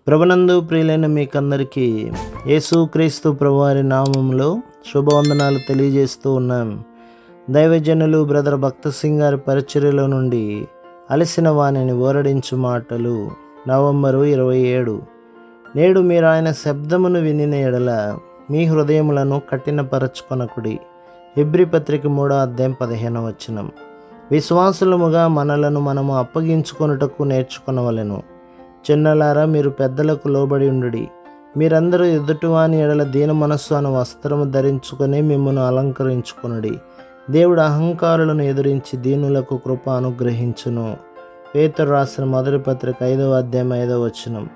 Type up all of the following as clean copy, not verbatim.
ప్రభునందు ప్రియులైన మీకందరికీ యేసుక్రీస్తు ప్రభువారి నామంలో శుభవందనాలు తెలియజేస్తూ ఉన్నాం. దైవజనులు బ్రదర్ భక్త సింగ్ గారి పరిచర్యలో నుండి అలసిన వాణిని ఓరడించు మాటలు. నవంబరు 27. నేడు మీరు ఆయన శబ్దమును వినిన ఎడల మీ హృదయములను కఠినపరచుకొనకుడి. హెబ్రీ పత్రిక 3:15. విశ్వాసులముగా మనలను మనము అప్పగించుకొనుటకు నేర్చుకొనవలెను. చిన్నలారా, మీరు పెద్దలకు లోబడి ఉండుడి. మీరందరూ ఎదుటివాని ఎడల దీన మనస్సు అను వస్త్రము ధరించుకొని మిమ్మును అలంకరించుకొనుడి. దేవుడు అహంకారులను ఎదురించి దీనులకు కృప అనుగ్రహించును. పేతురు రాసిన మొదటి పత్రిక 5:5.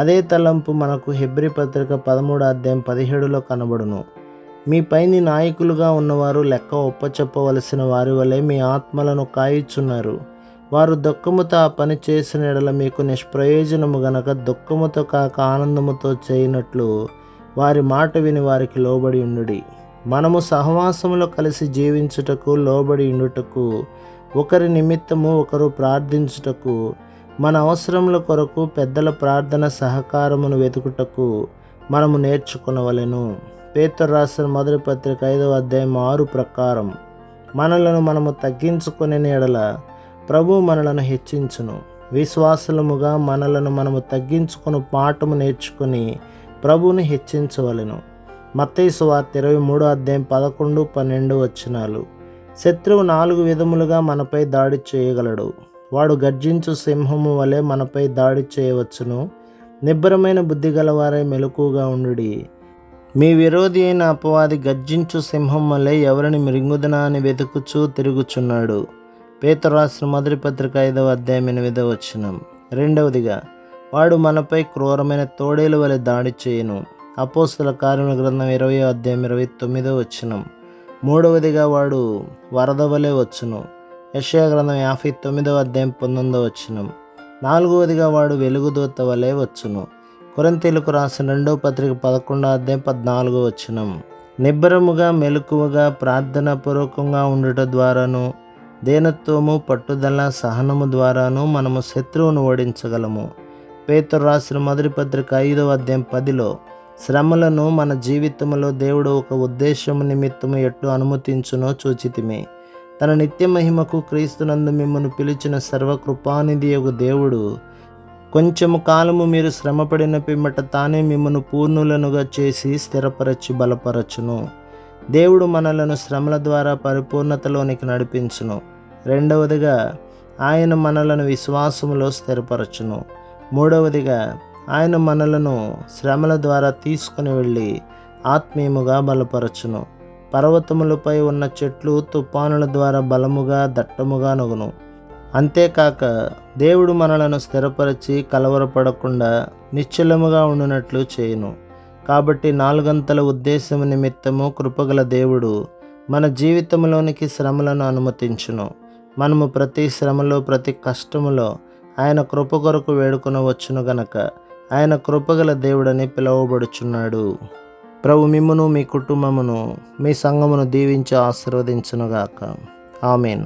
అదే తలంపు మనకు హెబ్రీ పత్రిక 13:17 కనబడును. మీ పైని నాయకులుగా ఉన్నవారు లెక్క ఒప్పచెప్పవలసిన వారి వలె మీ ఆత్మలను కాయిచున్నారు. వారు దుఃఖముతో ఆ పని చేసిన ఎడల మీకు నిష్ప్రయోజనము గనక దుఃఖముతో కాక ఆనందముతో చేయనట్లు వారి మాట విని వారికి లోబడి ఉండుడి. మనము సహవాసములో కలిసి జీవించుటకు, లోబడి ఉండుటకు, ఒకరి నిమిత్తము ఒకరు ప్రార్థించుటకు, మన అవసరముల కొరకు పెద్దల ప్రార్థన సహకారమును వెతుకుటకు మనము నేర్చుకొనవలెను. పేతురు రాసిన మొదటి పత్రిక 5:6 ప్రకారం మనలను మనము తగ్గించుకునే ఎడల ప్రభు మనలను హెచ్చించును. విశ్వాసముగా మనలను మనము తగ్గించుకుని పాఠము నేర్చుకుని ప్రభువుని హెచ్చించవలెను. మత్తయి సువార్త 23:11-12. శత్రువు 4 విధములుగా మనపై దాడి చేయగలడు. వాడు గర్జించు సింహము వలె మనపై దాడి చేయవచ్చును. నిబ్బరమైన బుద్ధి గలవారై మెలకుగా ఉండుడి. మీ విరోధి అయిన అపవాది గర్జించు సింహం వలె ఎవరిని మృంగుదనా అని వెతుకుచూ తిరుగుచున్నాడు. పేతురు రాసిన మొదటి పత్రిక 5:8. రెండవదిగా, వాడు మనపై క్రూరమైన తోడేలు వలె దాడి చేయును. అపోస్తల కార్యముల గ్రంథం 20:29. మూడవదిగా, వాడు వరద వలె వచ్చును. యెషయా గ్రంథం 59:19. నాలుగవదిగా, వాడు వెలుగుదూత వలె వచ్చును. కొరింథీయులకు రాసిన 2వ పత్రిక 11:14. నిబ్బరముగా, మెలకువగా, ప్రార్థనాపూర్వకంగా ఉండుట ద్వారాను, దీనత్వము, పట్టుదల, సహనము ద్వారాను మనము శత్రువును ఓడించగలము. పేతురు రాసిన మొదటి పత్రిక 5:10. శ్రమలను మన జీవితంలో దేవుడు ఒక ఉద్దేశము నిమిత్తము ఎట్లు అనుమతించునో చూచితిమి. తన నిత్య మహిమకు క్రీస్తునందు మిమ్మను పిలిచిన సర్వకృపానిధియగు దేవుడు కొంచెము కాలము మీరు శ్రమపడిన పిమ్మట తానే మిమ్మను పూర్ణులనుగా చేసి స్థిరపరచి బలపరచును. దేవుడు మనలను శ్రమల ద్వారా పరిపూర్ణతలోనికి నడిపించును. రెండవదిగా, ఆయన మనలను విశ్వాసములో స్థిరపరచును. మూడవదిగా, ఆయన మనలను శ్రమల ద్వారా తీసుకుని వెళ్ళి ఆత్మీయముగా బలపరచును. పర్వతములపై ఉన్న చెట్లు తుఫానుల ద్వారా బలముగా, దట్టముగా నొగును. అంతేకాక దేవుడు మనలను స్థిరపరిచి కలవరపడకుండా నిశ్చలముగా ఉండునట్లు చేయును. కాబట్టి 4 అంతల ఉద్దేశము నిమిత్తము కృపగల దేవుడు మన జీవితంలోనికి శ్రమలను అనుమతించును. మనము ప్రతి శ్రమలో, ప్రతి కష్టములో ఆయన కృప కొరకు వేడుకొనవచ్చును గనక ఆయన కృపగల దేవుడని పిలువబడుచున్నాడు. ప్రభు మిమ్మును, మీ కుటుంబమును, మీ సంఘమును దీవించి ఆశీర్వదించునుగాక. ఆమేన్.